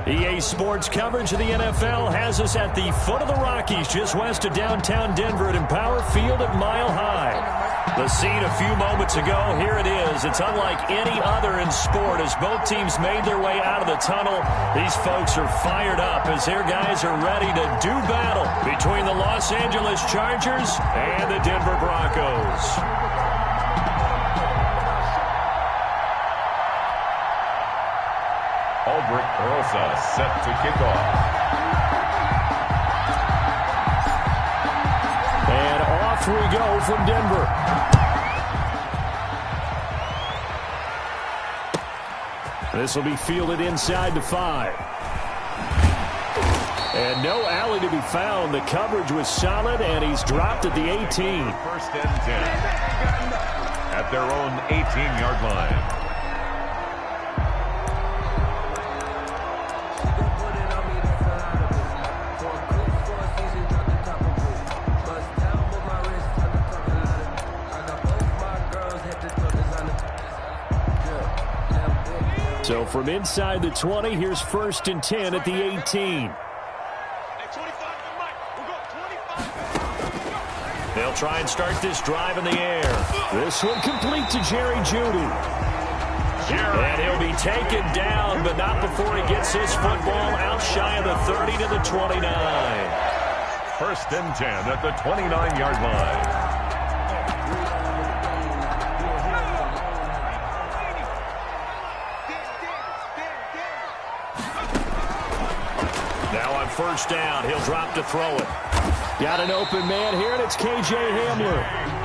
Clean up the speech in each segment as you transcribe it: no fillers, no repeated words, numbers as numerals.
EA Sports coverage of the NFL has us at the foot of the Rockies, just west of downtown Denver at Empower Field at Mile High. The scene a few moments ago, here it is. It's unlike any other in sport as both teams made their way out of the tunnel. These folks are fired up as their guys are ready to do battle between the Los Angeles Chargers and the Denver Broncos. Aldrich Rosa set to kick off. And off we go from Denver. This will be fielded inside the 5. And no alley to be found. The coverage was solid, and he's dropped at the 18. First and 10 at their own 18-yard line. So from inside the 20, here's first and 10 at the 18. They'll try and start this drive in the air. This one complete to Jerry Jeudy. And he'll be taken down, but not before he gets his football out shy of the 30 to the 29. First and 10 at the 29-yard line. Now on first down, he'll drop to throw it. Got an open man here, and it's K.J. Hamler.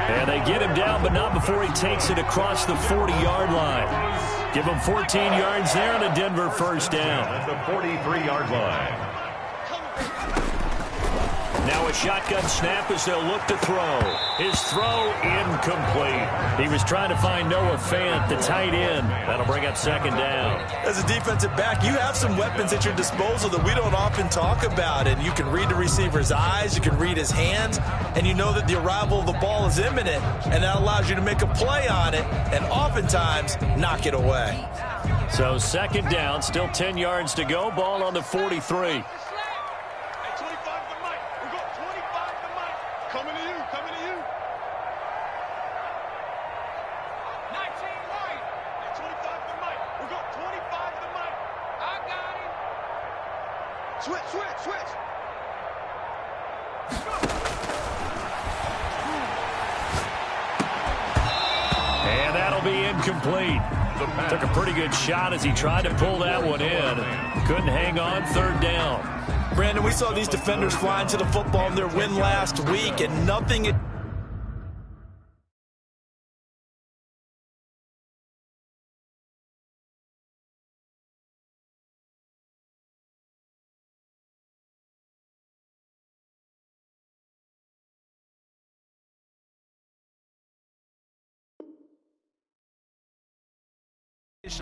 And they get him down, but not before he takes it across the 40-yard line. Give him 14 yards there and a Denver first down. At the 43-yard line. Now a shotgun snap as they'll look to throw. His throw incomplete. He was trying to find Noah Fant, the tight end. That'll bring up second down. As a defensive back, you have some weapons at your disposal that we don't often talk about. And you can read the receiver's eyes, you can read his hands, and you know that the arrival of the ball is imminent. And that allows you to make a play on it and oftentimes knock it away. So second down, still 10 yards to go. Ball on the 43. And that'll be incomplete. Took a pretty good shot as he tried to pull that one in. Couldn't hang on, third down. Brandon, we saw these defenders flying to the football in their win last week, and nothing...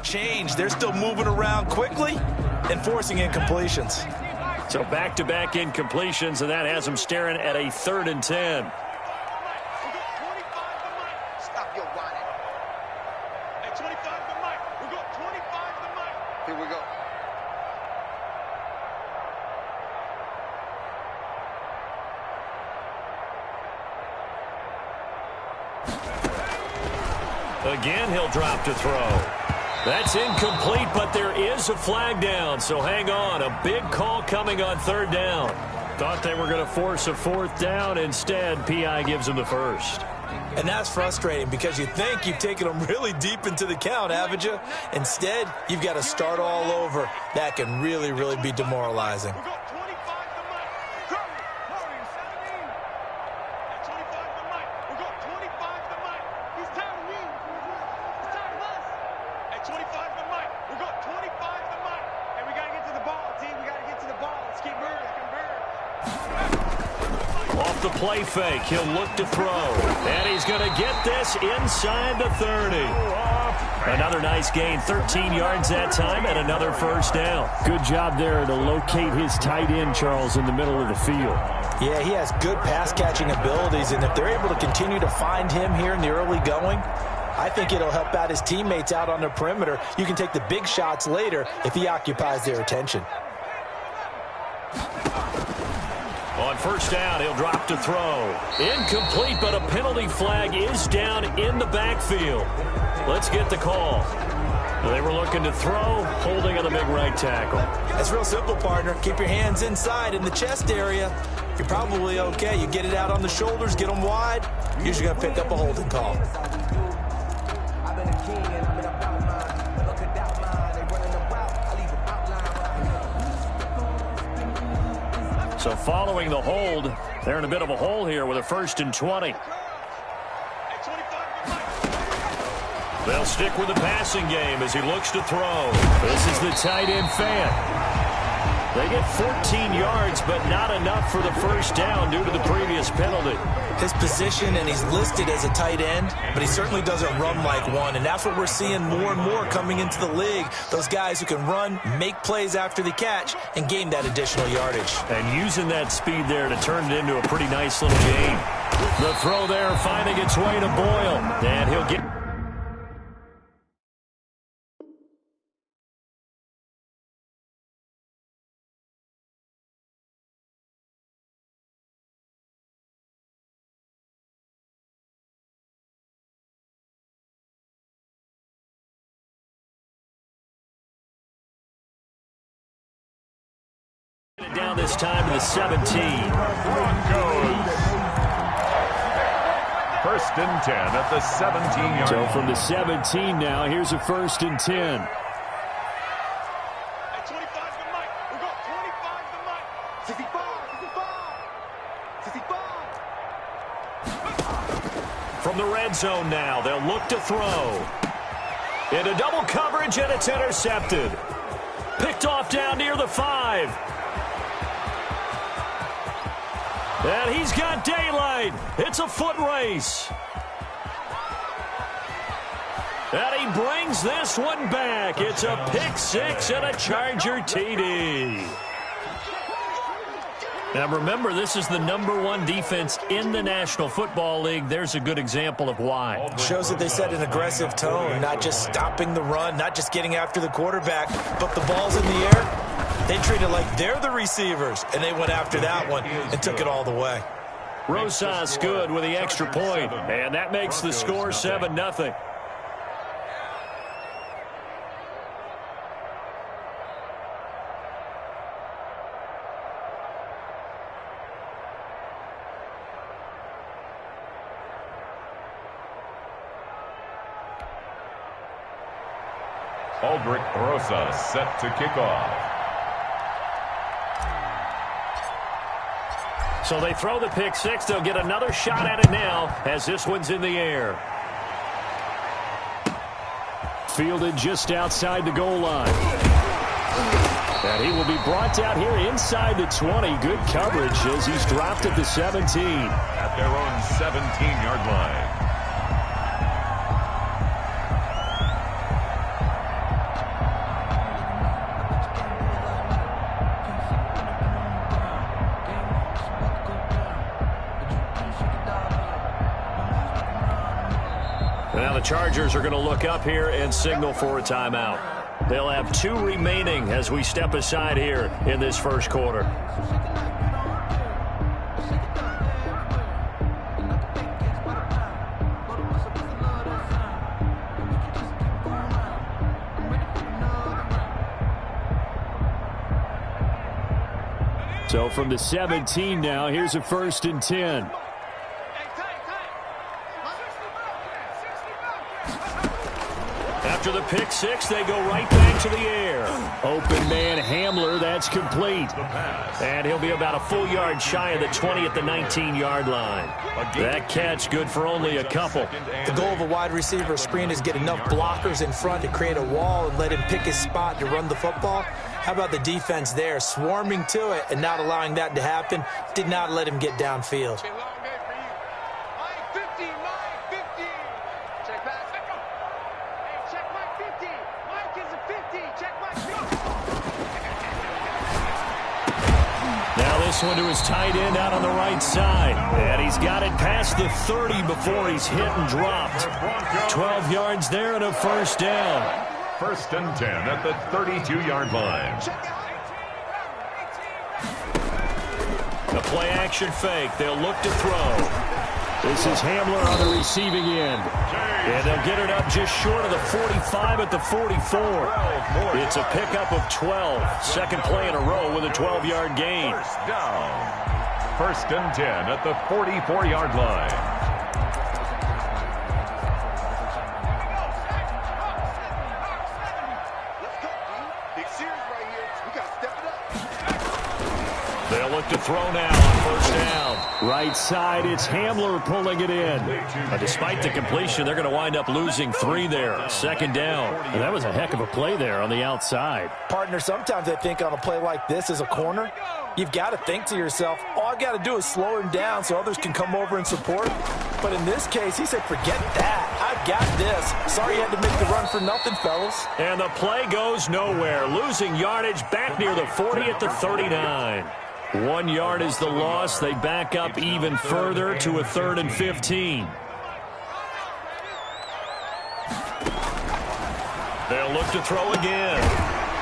change. They're still moving around quickly and forcing incompletions. So back-to-back incompletions, and that has them staring at a 3rd and 10. Stop your whining. Hey, 25 to Mike. We got 25 to Mike. Here we go. Again, he'll drop to throw. That's incomplete, but there is a flag down, so hang on. A big call coming on 3rd down. Thought they were going to force a 4th down. Instead, P.I. gives them the first. And that's frustrating because you think you've taken them really deep into the count, haven't you? Instead, you've got to start all over. That can really, really be demoralizing. Off the play fake, he'll look to throw. And he's going to get this inside the 30. Another nice gain, 13 yards that time, and another first down. Good job there to locate his tight end, Charles, in the middle of the field. Yeah, he has good pass-catching abilities, and if they're able to continue to find him here in the early going, I think it'll help out his teammates out on the perimeter. You can take the big shots later if he occupies their attention. first down. He'll drop to throw. Incomplete, but a penalty flag is down in the backfield. Let's get the call. They were looking to throw, holding on the big right tackle. That's real simple, partner. Keep your hands inside in the chest area. You're probably okay. You get it out on the shoulders, get them wide. Usually going to pick up a holding call. So following the hold, they're in a bit of a hole here with a 1st and 20. They'll stick with the passing game as he looks to throw. This is the tight end fan. They get 14 yards, but not enough for the first down due to the previous penalty. His position, and he's listed as a tight end, but he certainly doesn't run like one, and that's what we're seeing more and more coming into the league. Those guys who can run, make plays after the catch, and gain that additional yardage. And using that speed there to turn it into a pretty nice little game. The throw there finding its way to Boyle, and he'll get... down this time to the 17. Broncos. 1st and 10 at the 17-yard. So from the 17 now, here's a 1st and 10. At 25 to Mike. We got 25 to Mike. 65. From the red zone now, they'll look to throw. Into double coverage, and it's intercepted. Picked off down near the 5. And he's got daylight. It's a foot race. And he brings this one back. It's a pick 6 and a Charger TD. Now remember, this is the #1 defense in the National Football League. There's a good example of why. Shows that they set an aggressive tone, not just stopping the run, not just getting after the quarterback, but the ball's in the air. They treat it like they're the receivers, and they went after that one and took it all the way. Rosas good with the extra point, and that makes the score 7-0. Aldrich Rosas set to kick off. So they throw the pick 6. They'll get another shot at it now as this one's in the air. Fielded just outside the goal line. And he will be brought down here inside the 20. Good coverage as he's dropped at the 17. At their own 17-yard line. Now the Chargers are going to look up here and signal for a timeout. They'll have 2 remaining as we step aside here in this first quarter. So from the 17 now, here's a 1st and 10. After the pick 6, they go right back to the air. Open man Hamler, that's complete. And he'll be about a full yard shy of the 20 at the 19-yard line. That catch good for only a couple. The goal of a wide receiver screen is get enough blockers in front to create a wall and let him pick his spot to run the football. How about the defense there, swarming to it and not allowing that to happen? Did not let him get downfield. This one to his tight end out on the right side. And he's got it past the 30 before he's hit and dropped. 12 yards there and a first down. 1st and 10 at the 32-yard line. The play-action fake. They'll look to throw. This is Hamler on the receiving end. And they'll get it up just short of the 45 at the 44. It's a pickup of 12. Second play in a row with a 12-yard gain. First down. 1st and 10 at the 44-yard line. They'll look to throw now on 1st down. Right side, it's Hamler pulling it in. Despite the completion, they're going to wind up losing 3 there. 2nd down. And that was a heck of a play there on the outside. Partner, sometimes I think on a play like this as a corner, you've got to think to yourself, all I've got to do is slow him down so others can come over and support. But in this case, he said, forget that. I've got this. Sorry you had to make the run for nothing, fellas. And the play goes nowhere. Losing yardage back near the 40 at the 39. 1 yard is the loss. They back up even further to a 3rd and 15. They'll look to throw again.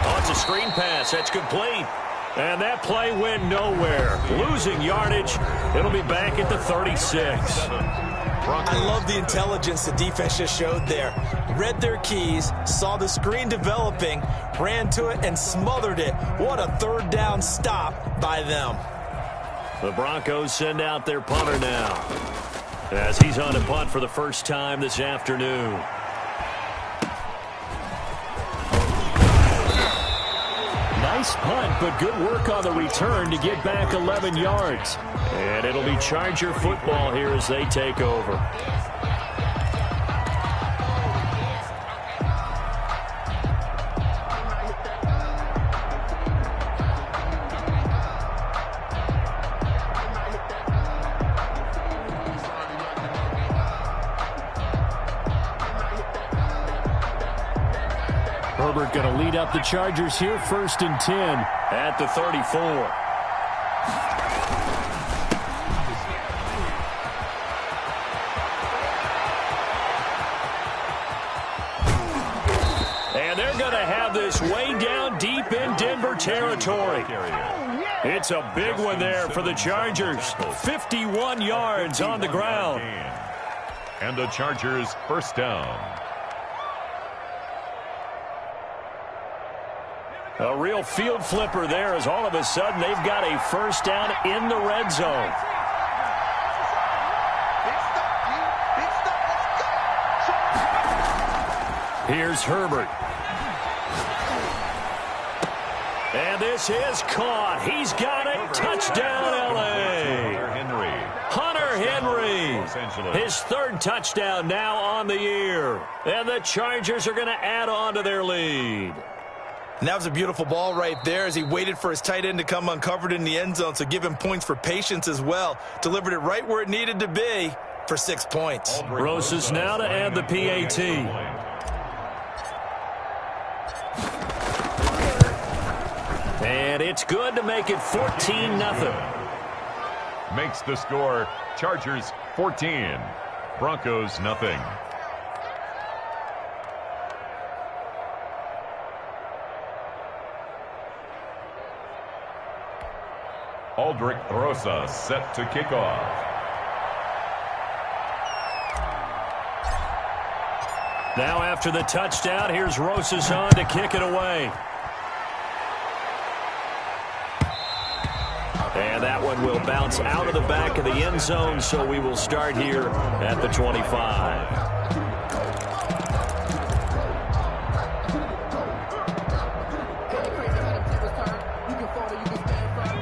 Oh, it's a screen pass. That's complete. And that play went nowhere. Losing yardage. It'll be back at the 36. I love the intelligence the defense just showed there. Read their keys, saw the screen developing, ran to it, and smothered it. What a 3rd down stop by them. The Broncos send out their punter now, as he's on a punt for the first time this afternoon. Nice punt, but good work on the return to get back 11 yards. And it'll be Charger football here as they take over. Herbert going to lead up the Chargers here, 1st and 10 at the 34. And they're going to have this way down deep in Denver territory. It's a big one there for the Chargers. 51 yards on the ground. And the Chargers 1st down. A real field flipper there as all of a sudden they've got a 1st down in the red zone. Here's Herbert. And this is caught. He's got it. Touchdown, L.A. Hunter Henry. His 3rd touchdown now on the year. And the Chargers are going to add on to their lead. And that was a beautiful ball right there as he waited for his tight end to come uncovered in the end zone, so give him points for patience as well. Delivered it right where it needed to be for 6 points. Rosas now to add the PAT. And it's good to make it 14-0. Makes the score Chargers 14, Broncos nothing. Aldrich Rosas set to kick off. Now after the touchdown, here's Rosas on to kick it away. And that one will bounce out of the back of the end zone, so we will start here at the 25.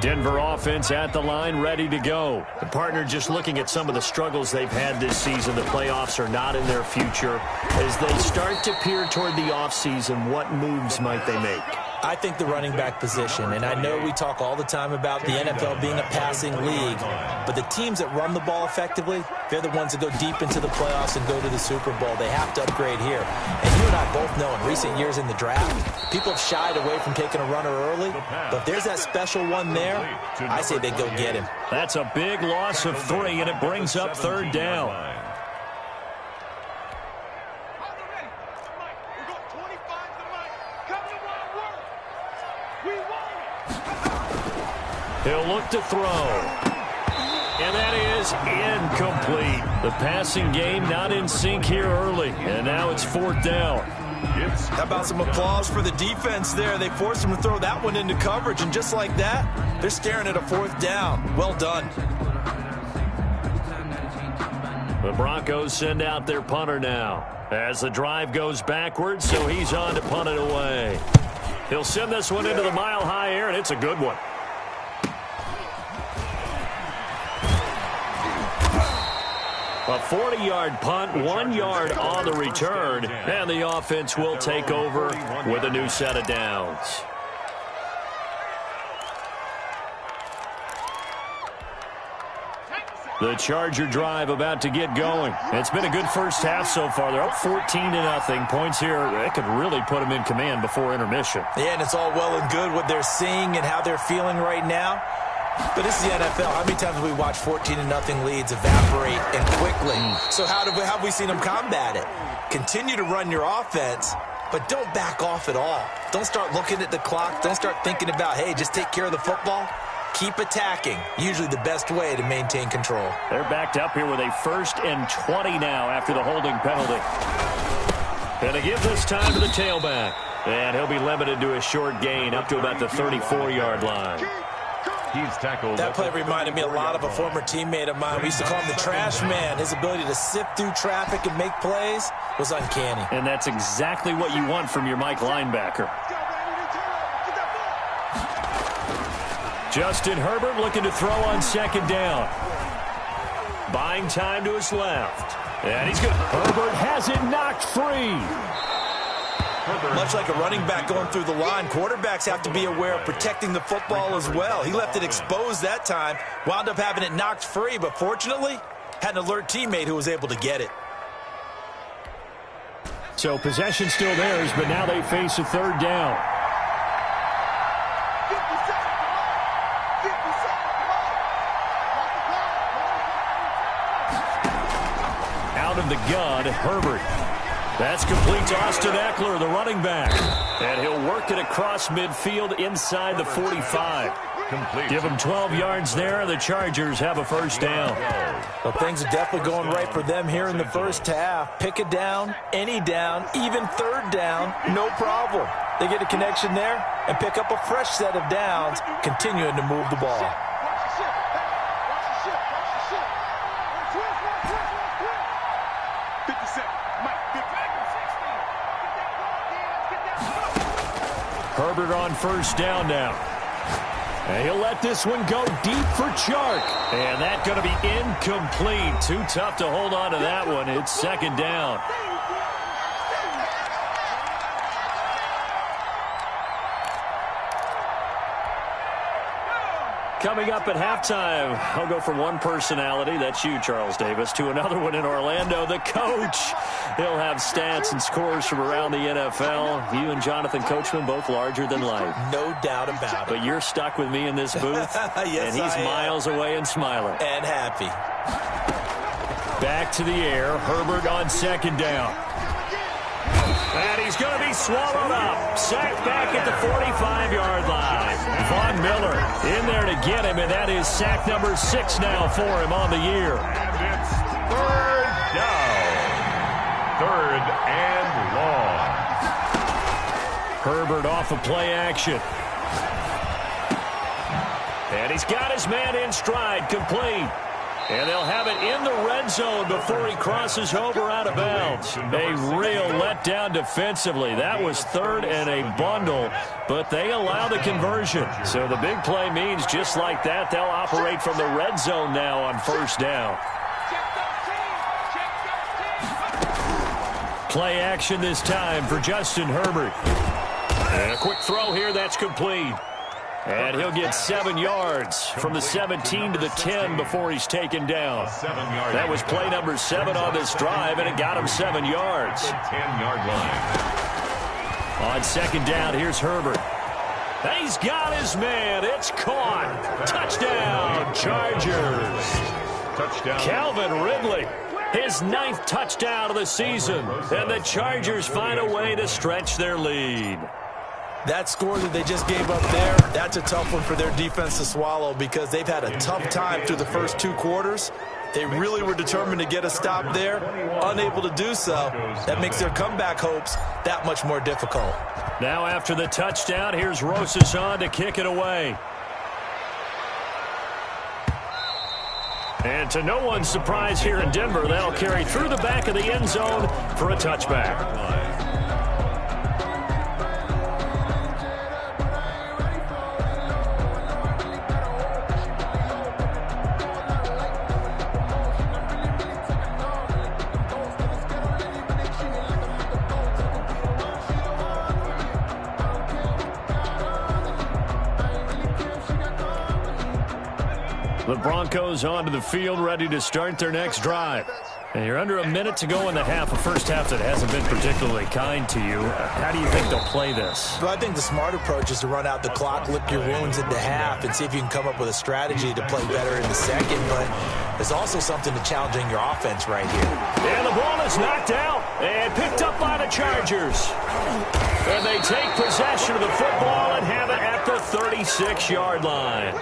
Denver offense at the line, ready to go. The partner just looking at some of the struggles they've had this season. The playoffs are not in their future. As they start to peer toward the offseason, what moves might they make? I think the running back position, and I know we talk all the time about the NFL being a passing league, but the teams that run the ball effectively, they're the ones that go deep into the playoffs and go to the Super Bowl. They have to upgrade here. And you and I both know in recent years in the draft, people have shied away from taking a runner early, but if there's that special one there, I say they go get him. That's a big loss of 3, and it brings up 3rd down. He'll look to throw. And that is incomplete. The passing game not in sync here early. And now it's 4th down. How about some applause for the defense there? They forced him to throw that one into coverage, and just like that, they're staring at a 4th down. Well done. The Broncos send out their punter now as the drive goes backwards, so he's on to punt it away. He'll send this one into the mile-high air, and it's a good one. A 40-yard punt, 1 yard on the return, and the offense will take over with a new set of downs. The Charger drive about to get going. It's been a good first half so far. They're up 14-0. Points here, that could really put them in command before intermission. Yeah, and it's all well and good what they're seeing and how they're feeling right now. But this is the NFL. How many times have we watched 14-0 leads evaporate and quickly? So how have we seen them combat it? Continue to run your offense, but don't back off at all. Don't start looking at the clock. Don't start thinking about, hey, just take care of the football. Keep attacking. Usually the best way to maintain control. They're backed up here with a 1st and 20 now after the holding penalty. And to give this time to the tailback. And he'll be limited to a short gain up to about the 34-yard line. He's tackled. That play reminded me a lot of a former teammate of mine. We used to call him the trash man. His ability to sift through traffic and make plays was uncanny. And that's exactly what you want from your Mike linebacker. Justin Herbert looking to throw on 2nd down. Buying time to his left. And he's good. Herbert has it knocked free. Much like a running back going through the line, quarterbacks have to be aware of protecting the football as well. He left it exposed that time, wound up having it knocked free, but fortunately, had an alert teammate who was able to get it. So possession still theirs, but now they face a 3rd down. Out of the gun, Herbert. That's complete to Austin Eckler, the running back. And he'll work it across midfield inside the 45. Complete. Give him 12 yards there, and the Chargers have a 1st down. Well, things are definitely going right for them here in the first half. Pick a down, any down, even 3rd down, no problem. They get a connection there and pick up a fresh set of downs, continuing to move the ball. Herbert on 1st down now. And he'll let this one go deep for Chark. And that's going to be incomplete. Too tough to hold on to that one. It's 2nd down. Coming up at halftime, I'll go from one personality, that's you, Charles Davis, to another one in Orlando, the coach. He'll have stats and scores from around the NFL. You and Jonathan Coachman, both larger than life. No doubt about it. But you're stuck with me in this booth, yes, and he's miles away and smiling. And happy. Back to the air, Herbert on 2nd down. And he's going to be swallowed up. Sacked back at the 45-yard line. Von Miller in there to get him, and that is sack number 6 now for him on the year. And it's 3rd down. 3rd and long. Herbert off of play action. And he's got his man in stride, complete. And they'll have it in the red zone before he crosses over out of bounds. A real letdown defensively. That was 3rd and a bundle, but they allow the conversion. So the big play means just like that, they'll operate from the red zone now on 1st down. Play action this time for Justin Herbert. And a quick throw here, that's complete. And he'll get 7 yards from the 17 to the 10 before he's taken down. That was play number 7 on this drive, and it got him 7 yards. 10-yard line. On 2nd down, here's Herbert. He's got his man. It's caught. Touchdown, Chargers. Touchdown. Calvin Ridley, his 9th touchdown of the season. And the Chargers find a way to stretch their lead. That score that they just gave up there, that's a tough one for their defense to swallow because they've had a tough time through the first 2 quarters. They really were determined to get a stop there, unable to do so. That makes their comeback hopes that much more difficult. Now after the touchdown, here's Rosas on to kick it away. And to no one's surprise here in Denver, they'll carry through the back of the end zone for a touchback. The Broncos onto the field, ready to start their next drive. And you're under a minute to go in the half, a first half that hasn't been particularly kind to you. How do you think they'll play this? Well, I think the smart approach is to run out the clock, lick your wounds into half, and see if you can come up with a strategy to play better in the second. But there's also something to challenging your offense right here. And the ball is knocked out and picked up by the Chargers. And they take possession of the football and have it at the 36-yard line.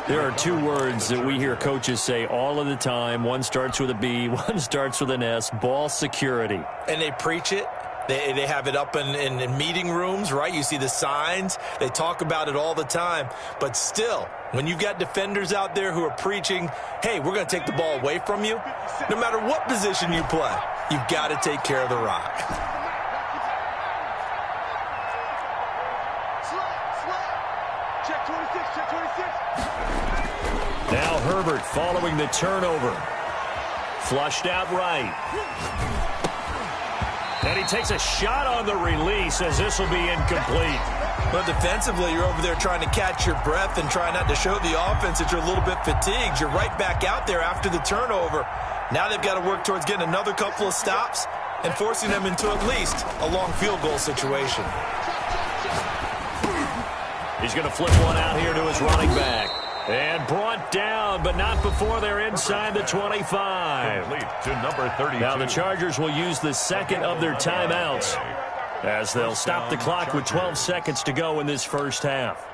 There are 2 words that we hear coaches say all of the time. One starts with a B, one starts with an S, ball security. And they preach it. They have it up in meeting rooms, right? You see the signs. They talk about it all the time. But still, when you've got defenders out there who are preaching, hey, we're going to take the ball away from you, no matter what position you play, you've got to take care of the rock. Check 26, check 26. Now Herbert following the turnover. Flushed out right. And he takes a shot on the release as this will be incomplete. Well, defensively, you're over there trying to catch your breath and try not to show the offense that you're a little bit fatigued. You're right back out there after the turnover. Now they've got to work towards getting another couple of stops and forcing them into at least a long field goal situation. He's going to flip one out here to his running back. And brought down, but not before they're inside the 25. Complete to number 32. Now the Chargers will use the second of their timeouts as they'll stop the clock with 12 seconds to go in this first half.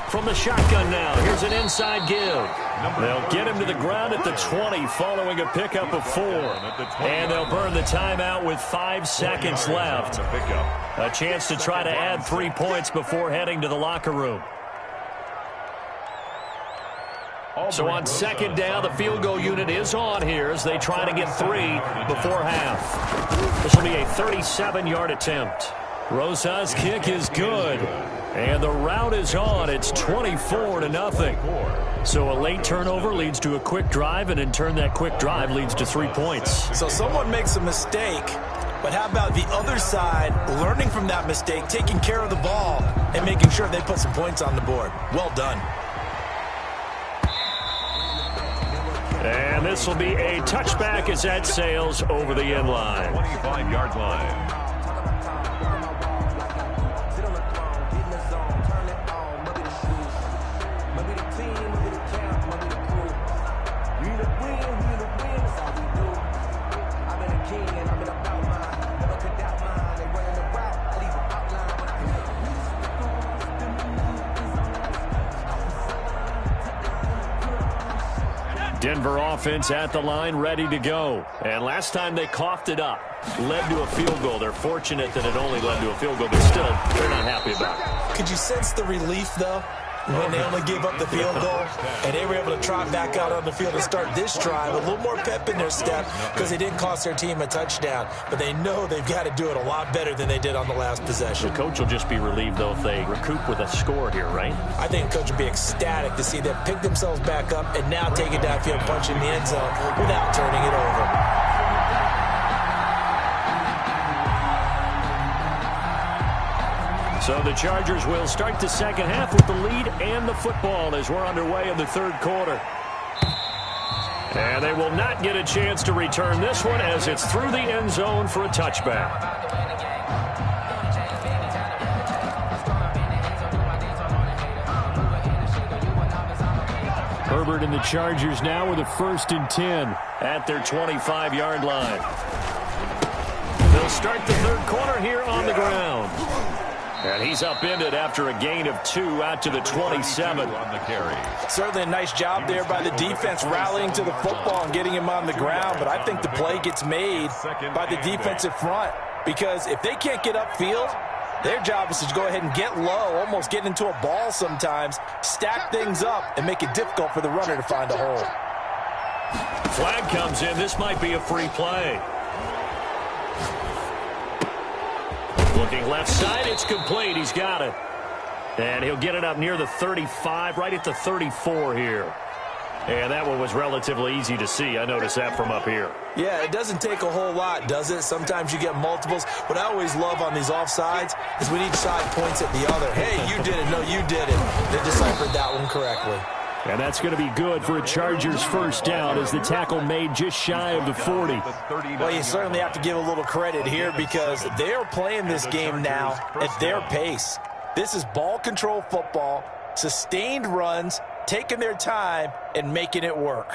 From the shotgun now, here's an inside give. They'll get him to the ground at the 20 following a pickup of 4. And they'll burn the timeout with 5 seconds left. A chance to try to add 3 points before heading to the locker room. So on second down, the field goal unit is on here as they try to get 3 before half. This will be a 37-yard attempt. Rosas' kick is good. And the route is on. It's 24-0. So a late turnover leads to a quick drive, and in turn that quick drive leads to 3 points. So someone makes a mistake, but how about the other side learning from that mistake, taking care of the ball, and making sure they put some points on the board? Well done. And this will be a touchback as that sails over the end line. 25-yard line. Denver offense at the line, ready to go. And last time they coughed it up, led to a field goal. They're fortunate that it only led to a field goal, but still, they're not happy about it. Could you sense the relief, though, when they only gave up the field goal and they were able to trot back out on the field and start this drive? A little more pep in their step because they didn't cost their team a touchdown, but they know they've got to do it a lot better than they did on the last possession. The coach will just be relieved, though, if they recoup with a score here, right? I think the coach would be ecstatic to see them pick themselves back up and now take it downfield, punch in the end zone without turning it over. So the Chargers will start the second half with the lead and the football as we're underway in the third quarter. And they will not get a chance to return this one as it's through the end zone for a touchback. Herbert and the Chargers now with a 1st and 10 at their 25-yard line. They'll start the third quarter here on the ground. And he's upended after a gain of 2 out to the 27. Certainly a nice job there by the defense rallying to the football and getting him on the ground. But I think the play gets made by the defensive front, because if they can't get upfield, their job is to go ahead and get low, almost get into a ball sometimes, stack things up, and make it difficult for the runner to find a hole. Flag comes in. This might be a free play. Looking left side, it's complete. He's got it. And he'll get it up near the 35, right at the 34 here. And that one was relatively easy to see. I noticed that from up here. Yeah, it doesn't take a whole lot, does it? Sometimes you get multiples. What I always love on these offsides is when each side points at the other. Hey, you did it. No, you did it. They deciphered that one correctly. And that's going to be good for a Chargers 1st down as the tackle made just shy of the 40. Well, you certainly have to give a little credit here because they're playing this game now at their pace. This is ball control football, sustained runs, taking their time, and making it work.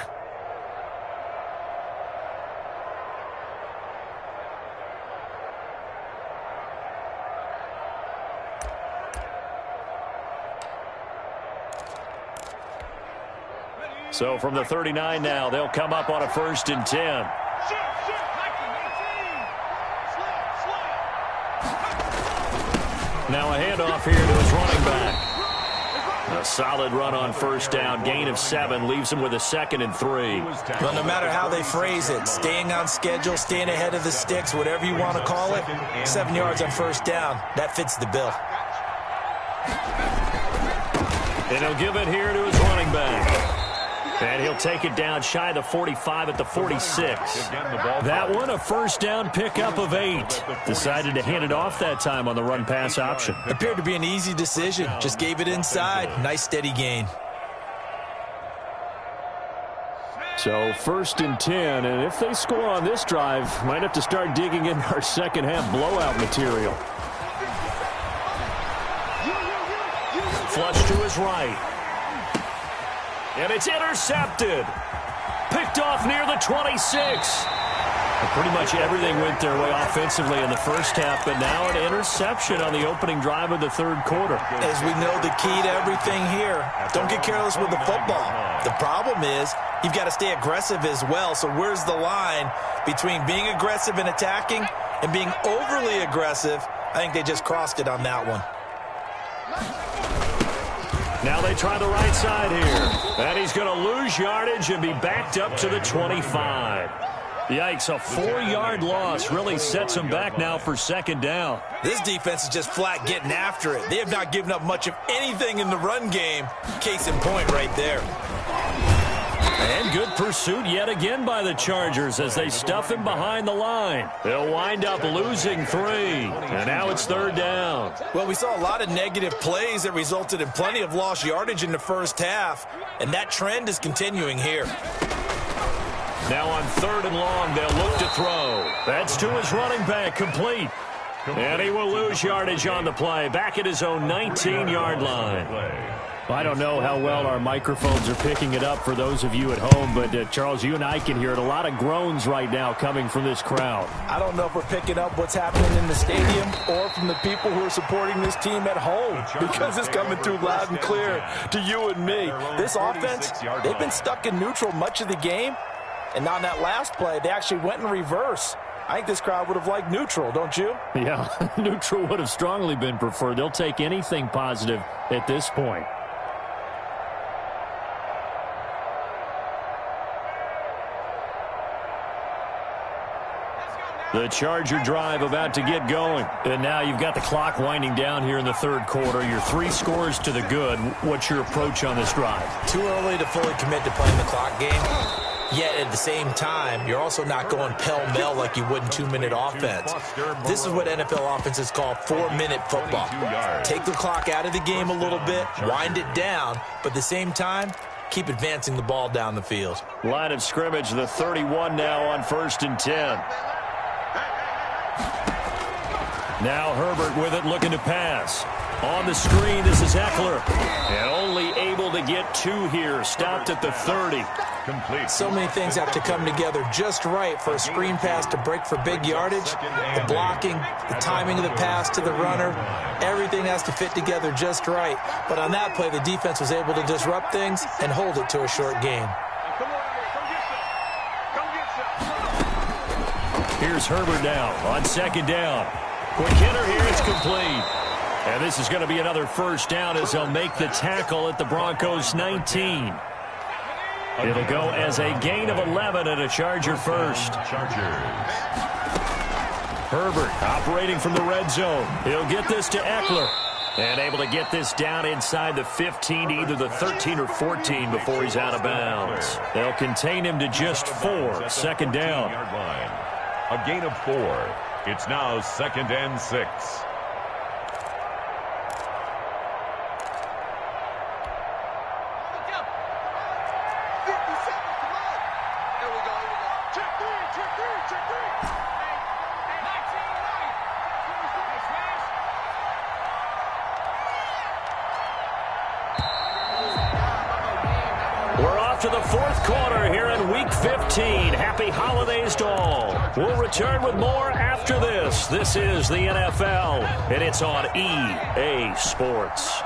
So from the 39 now, they'll come up on a 1st and 10. Now a handoff here to his running back. A solid run on 1st down. Gain of 7 leaves him with a 2nd and 3. Well, no matter how they phrase it, staying on schedule, staying ahead of the sticks, whatever you want to call it, 7 yards on 1st down, that fits the bill. And he'll give it here to his running back. And he'll take it down shy of the 45 at the 46. That one, a 1st down pickup of 8. Decided to hand it off that time on the run-pass option. Appeared to be an easy decision. Just gave it inside. Nice, steady gain. So 1st and 10, and if they score on this drive, might have to start digging in our second-half blowout material. Flush to his right. And it's intercepted. Picked off near the 26. And pretty much everything went their way offensively in the 1st half, but now an interception on the opening drive of the 3rd quarter. As we know, the key to everything here, don't get careless with the football. The problem is you've got to stay aggressive as well. So where's the line between being aggressive and attacking and being overly aggressive? I think they just crossed it on that one. Now they try the right side here. And he's going to lose yardage and be backed up to the 25. Yikes, a 4-yard loss really sets him back now for 2nd down. This defense is just flat getting after it. They have not given up much of anything in the run game. Case in point right there. And good pursuit yet again by the Chargers as they stuff him behind the line. They'll wind up losing 3. And now it's 3rd down. Well, we saw a lot of negative plays that resulted in plenty of lost yardage in the 1st half. And that trend is continuing here. Now on 3rd and long, they'll look to throw. That's to his running back, complete. And he will lose yardage on the play, back at his own 19-yard line. I don't know how well our microphones are picking it up for those of you at home, but Charles, you and I can hear it. A lot of groans right now coming from this crowd. I don't know if we're picking up what's happening in the stadium or from the people who are supporting this team at home, because it's coming through loud and clear to you and me. This offense, they've been stuck in neutral much of the game, and on that last play, they actually went in reverse. I think this crowd would have liked neutral, don't you? Yeah, neutral would have strongly been preferred. They'll take anything positive at this point. The Charger drive about to get going. And now you've got the clock winding down here in the 3rd quarter. Your 3 scores to the good. What's your approach on this drive? Too early to fully commit to playing the clock game. Yet at the same time, you're also not going pell-mell like you would in 2-minute offense. This is what NFL offenses call 4-minute football. Take the clock out of the game a little bit, wind it down, but at the same time, keep advancing the ball down the field. Line of scrimmage, the 31 now on 1st and 10. Now Herbert with it, looking to pass. On the screen, this is Eckler. And only able to get 2 here. Stopped at the 30. Complete. So many things have to come together just right for a screen pass to break for big yardage. The blocking, the timing of the pass to the runner, everything has to fit together just right. But on that play, the defense was able to disrupt things and hold it to a short gain. Here's Herbert now on 2nd down. Quick hitter here, it's complete. And this is going to be another 1st down as they'll make the tackle at the Broncos 19. It'll go as a gain of 11 and a Charger first. Chargers. Herbert operating from the red zone. He'll get this to Eckler. And able to get this down inside the 15 to either the 13 or 14 before he's out of bounds. They'll contain him to just 4. 2nd down. A gain of 4. It's now 2nd and 6. To the 4th quarter here in Week 15. Happy holidays to all. We'll return with more after this. This is the NFL, and it's on EA Sports.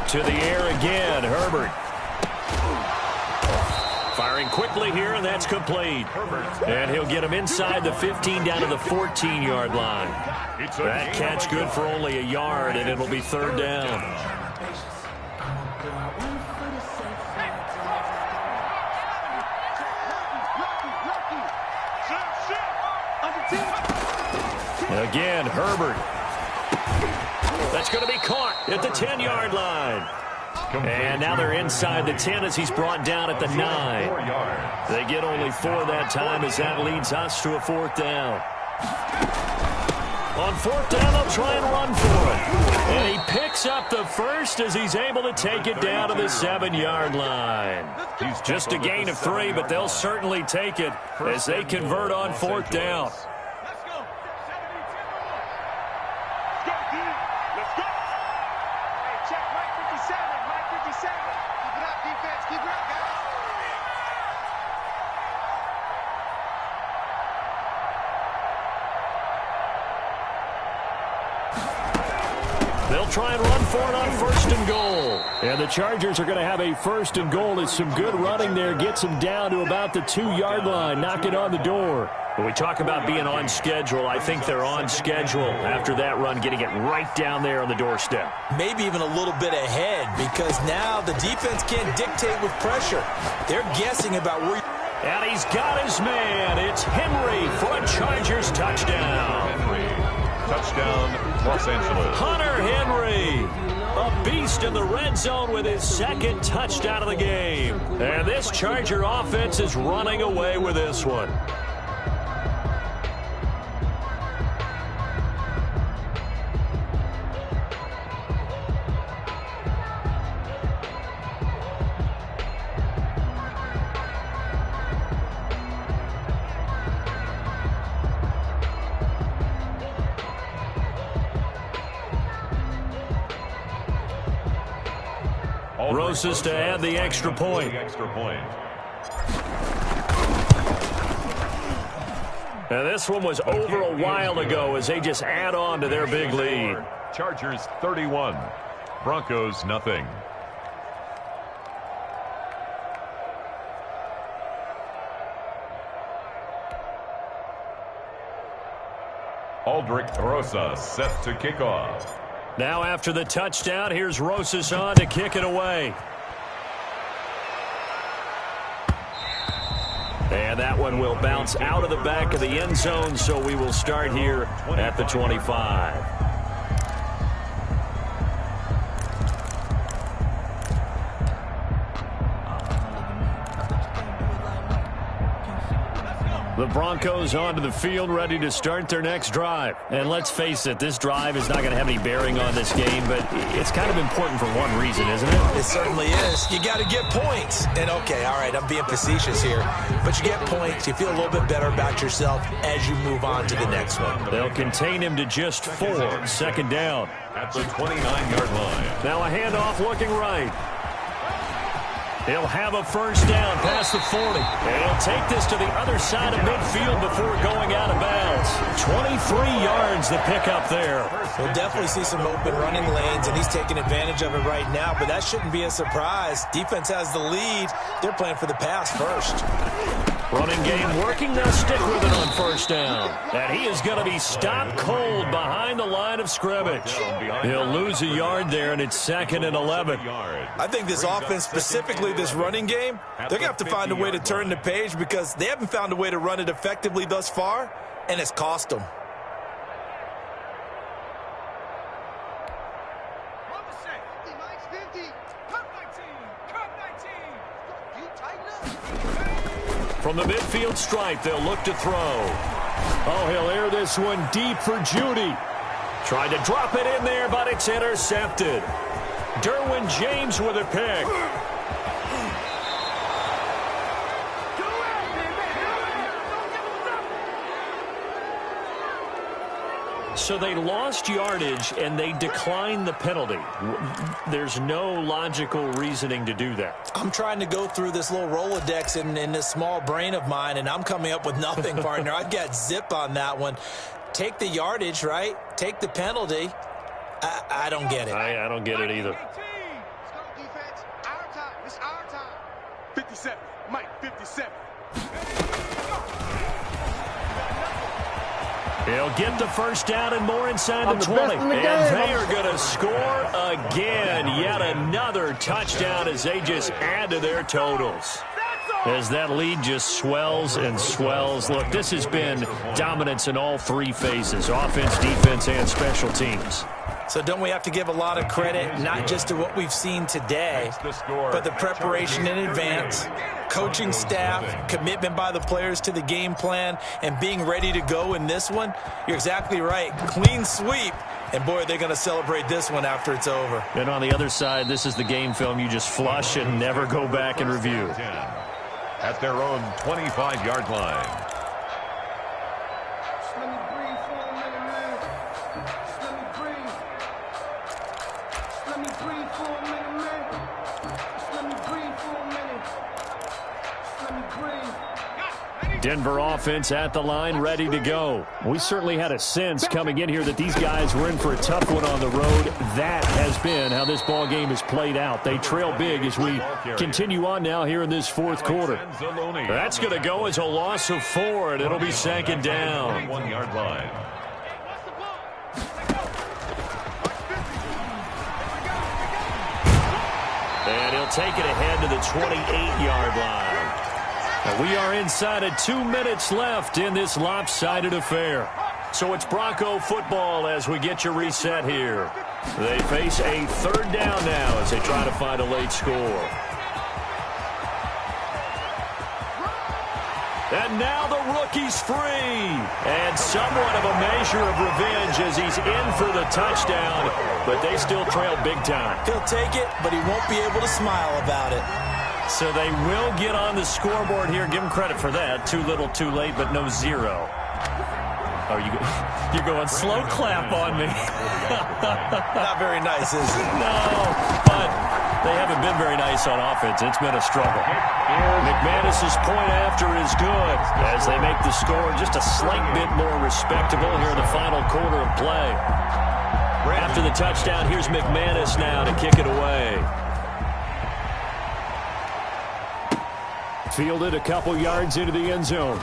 To the air again, Herbert. Firing quickly here, and that's complete. And he'll get him inside the 15 down to the 14-yard line. That catch good for only a yard, and it'll be 3rd down. Again, Herbert. That's going to be caught at the 10-yard line. And now they're inside the 10 as he's brought down at the 9. They get only 4 that time as that leads us to a 4th down. On 4th down, they'll try and run for it. And he picks up the 1st as he's able to take it down to the 7-yard line. Just a gain of 3, but they'll certainly take it as they convert on 4th down. They'll try and run for it on 1st and goal. And the Chargers are going to have a 1st and goal. It's some good running there. Gets them down to about the 2-yard line. Knock it on the door. When we talk about being on schedule, I think they're on schedule after that run, getting it right down there on the doorstep. Maybe even a little bit ahead because now the defense can't dictate with pressure. They're guessing about where... And he's got his man. It's Henry for a Chargers touchdown. Henry. Touchdown, Los Angeles. Hunter Henry, a beast in the red zone with his 2nd touchdown of the game. And this Charger offense is running away with this one. Rosas to add the extra point. Now this one was over a while ago as they just add on to their big lead. Chargers 31, Broncos nothing. Aldrich Rosas set to kick off. Now after the touchdown, here's Rosas on to kick it away. And that one will bounce out of the back of the end zone, so we will start here at the 25. The Broncos onto the field, ready to start their next drive. And let's face it, this drive is not going to have any bearing on this game, but it's kind of important for one reason, isn't it? It certainly is. You got to get points. And, okay, all right, I'm being facetious here, but you get points. You feel a little bit better about yourself as you move on to the next one. They'll contain him to just 4. Second down. At the 29-yard line. Now a handoff looking right. He'll have a first down past the 40. And he'll take this to the other side of midfield before going out of bounds. 23 yards the pickup there. We'll definitely see some open running lanes, and he's taking advantage of it right now, but that shouldn't be a surprise. Defense has the lead. They're playing for the pass first. Running game working. They'll stick with it on first down. And he is going to be stopped cold behind the line of scrimmage. He'll lose a yard there, and it's 2nd and 11. I think this offense, specifically this running game, they're going to have to find a way to turn the page because they haven't found a way to run it effectively thus far, and it's cost them. From the midfield stripe, they'll look to throw. Oh, he'll air this one deep for Judy. Tried to drop it in there, but it's intercepted. Derwin James with a pick. So they lost yardage, and they declined the penalty. There's no logical reasoning to do that. I'm trying to go through this little Rolodex in this small brain of mine, and I'm coming up with nothing, partner. I've got zip on that one. Take the yardage, right? Take the penalty. I don't get it. I don't get it either. Let's go, defense. Our time. It's our time. 57. Mike, 57. He'll get the first down and more inside the 20. And they are going to score again. Yet another touchdown as they just add to their totals. As that lead just swells and swells. Look, this has been dominance in all 3 phases, offense, defense, and special teams. So don't we have to give a lot of credit, not just to what we've seen today, but the preparation in advance, coaching staff, commitment by the players to the game plan, and being ready to go in this one? You're exactly right. Clean sweep. And, boy, they're going to celebrate this one after it's over. And on the other side, this is the game film you just flush and never go back and review. At their own 25-yard line. Denver offense at the line, ready to go. We certainly had a sense coming in here that these guys were in for a tough one on the road. That has been how this ball game has played out. They trail big as we continue on now here in this 4th quarter. That's going to go as a loss of 4, and it'll be 2nd down. 1-yard line. And he'll take it ahead to the 28-yard line. And we are inside of 2 minutes left in this lopsided affair. So it's Bronco football as we get you reset here. They face a 3rd down now as they try to find a late score. And now the rookie's free. And somewhat of a measure of revenge as he's in for the touchdown. But they still trail big time. He'll take it, but he won't be able to smile about it. So they will get on the scoreboard here. Give them credit for that. Too little, too late, but no 0. Oh, you're going slow clap on me. Not very nice, is it? No, but they haven't been very nice on offense. It's been a struggle. McManus's point after is good as they make the score just a slight bit more respectable here in the final quarter of play. After the touchdown, here's McManus now to kick it away. Fielded a couple yards into the end zone.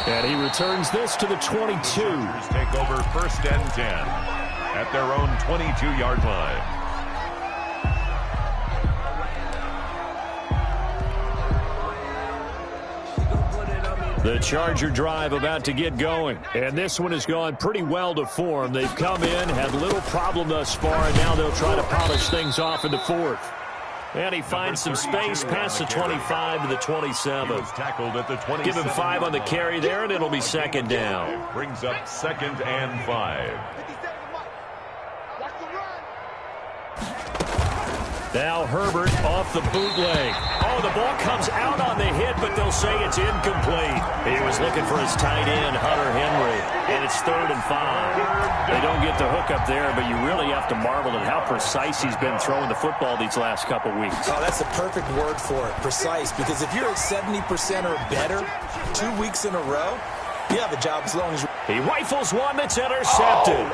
And he returns this to the 22. Take over 1st and 10 at their own 22-yard line. The Charger drive about to get going. And this one has gone pretty well to form. They've come in, had little problem thus far, and now they'll try to polish things off in the 4th. And he finds some space past the 25 to the 27. Tackled at the 27. Give him 5 on the carry there, and it'll be second down. Brings up 2nd and 5. Now Herbert off the bootleg. Oh, the ball comes out on the hit, but they'll say it's incomplete. He was looking for his tight end, Hunter Henry, and it's 3rd and 5. They don't get the hook up there, but you really have to marvel at how precise he's been throwing the football these last couple weeks. Oh, that's the perfect word for it, precise, because if you're at 70% or better 2 weeks in a row, you have a job as long as you... He rifles one that's intercepted.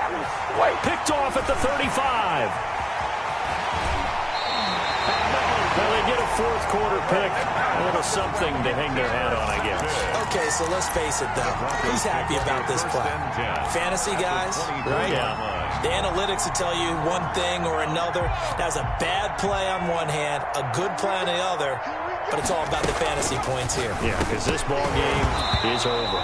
Picked off at the 35. Well, they get a 4th quarter pick. A little something to hang their hat on, I guess. Okay, so let's face it, though. Who's happy about this play? Fantasy guys, right? Yeah. The analytics will tell you one thing or another. That's a bad play on one hand, a good play on the other, but it's all about the fantasy points here. Yeah, because this ball game is over.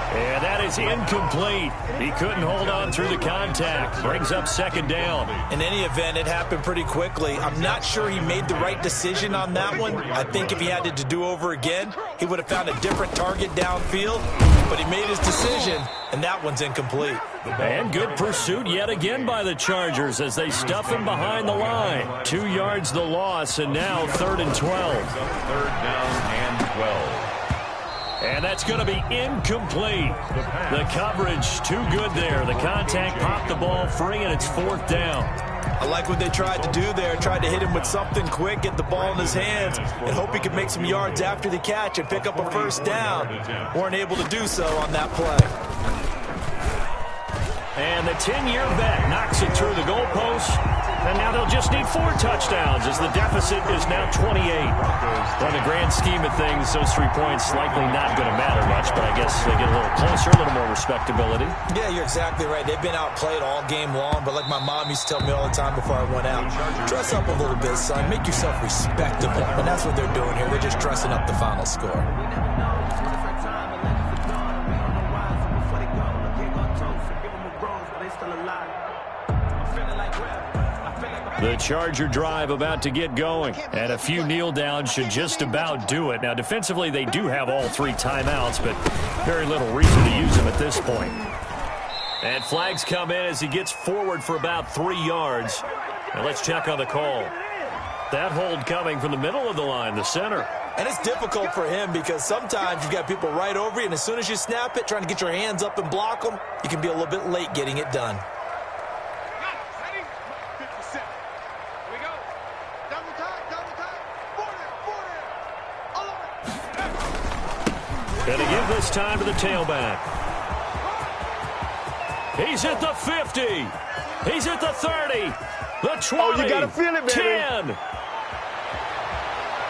And that is incomplete. He couldn't hold on through the contact. Brings up 2nd down. In any event, it happened pretty quickly. I'm not sure he made the right decision on that one. I think if he had to do over again, he would have found a different target downfield. But he made his decision, and that one's incomplete. And good pursuit yet again by the Chargers as they stuff him behind the line. 2 yards the loss, and now 3rd and 12. 3rd down and 12. And that's going to be incomplete. The coverage too good there. The contact popped the ball free, and it's 4th down. I like what they tried to do there. Tried to hit him with something quick, get the ball in his hands, and hope he could make some yards after the catch and pick up a 1st down. Weren't able to do so on that play. And the 10-year vet knocks it through the goalpost. And now they'll just need 4 touchdowns as the deficit is now 28. On the grand scheme of things, those 3 points likely not going to matter much, but I guess they get a little closer, a little more respectability. Yeah, you're exactly right. They've been outplayed all game long, but like my mom used to tell me all the time before I went out, dress up a little bit, son. Make yourself respectable. And that's what they're doing here. They're just dressing up the final score. The Charger drive about to get going, and a few kneel downs should just about do it. Now, defensively, they do have all 3 timeouts, but very little reason to use them at this point. And flags come in as he gets forward for about 3 yards. And let's check on the call. That hold coming from the middle of the line, the center. And it's difficult for him because sometimes you've got people right over you, and as soon as you snap it, trying to get your hands up and block them, you can be a little bit late getting it done. Going to give this time to the tailback. He's at the 50. He's at the 30. The 20. Oh, you got to feel it, baby. 10.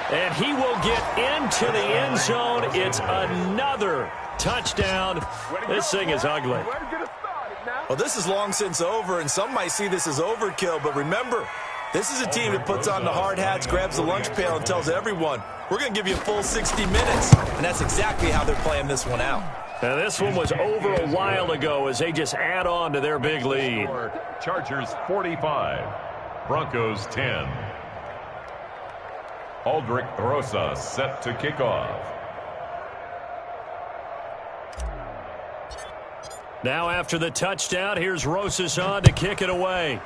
And he will get into the end zone. It's another touchdown. This thing is ugly. Well, this is long since over, and some might see this as overkill, but remember, this is a team that puts on the hard hats, grabs the lunch pail, and tells everyone, we're going to give you a full 60 minutes. And that's exactly how they're playing this one out. Now, this one was over a while ago as they just add on to their big lead. Chargers 45, Broncos 10. Aldrich Rosas set to kick off. Now after the touchdown, here's Rosas on to kick it away.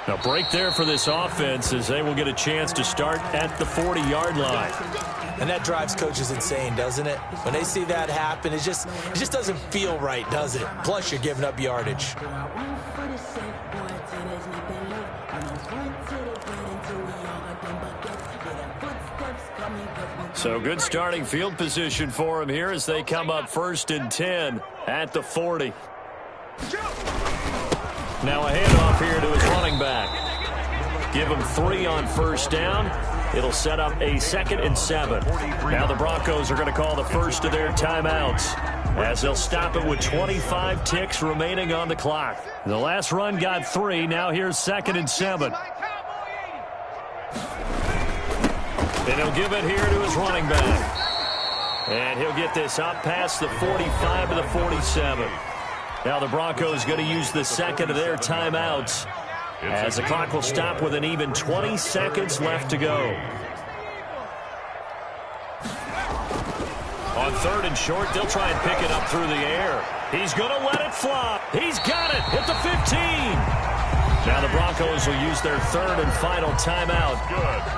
Now break there for this offense as they will get a chance to start at the 40-yard line. And that drives coaches insane, doesn't it? When they see that happen, it just doesn't feel right, does it? Plus, you're giving up yardage. So good starting field position for him here as they come up 1st and 10 at the 40. Now a handoff here to his running back. Give him 3 on 1st down. It'll set up a 2nd and 7. Now the Broncos are going to call the first of their timeouts as they'll stop it with 25 ticks remaining on the clock. The last run got 3. Now here's 2nd and 7. And he'll give it here to his running back. And he'll get this up past the 45 to the 47. Now the Broncos going to use the 2nd of their timeouts as the clock will stop with an even 20 seconds left to go. On 3rd and short, they'll try and pick it up through the air. He's going to let it fly. He's got it at the 15. Now the Broncos will use their 3rd and final timeout,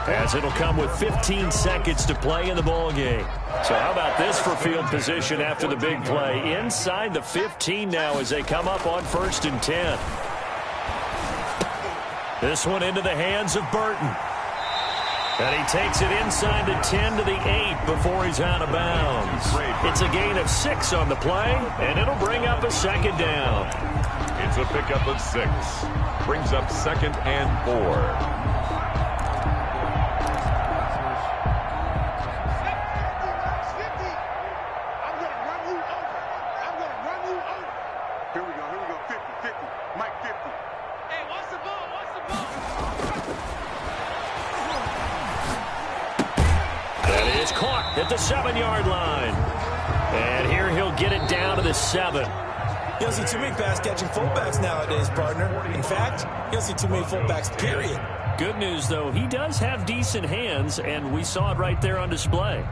as it'll come with 15 seconds to play in the ballgame. So how about this for field position after the big play? Inside the 15 now as they come up on 1st and 10. This one into the hands of Burton. And he takes it inside the 10 to the 8 before he's out of bounds. It's a gain of 6 on the play, and it'll bring up a 2nd down. It's a pickup of 6. Brings up 2nd and 4. Here we go. 50. Mike 50. Hey, what's the ball? That is caught at the 7-yard line. And here he'll get it down to the 7. You don't see too many pass-catching fullbacks nowadays, partner. In fact, you don't see too many fullbacks, period. Good news, though, he does have decent hands, and we saw it right there on display.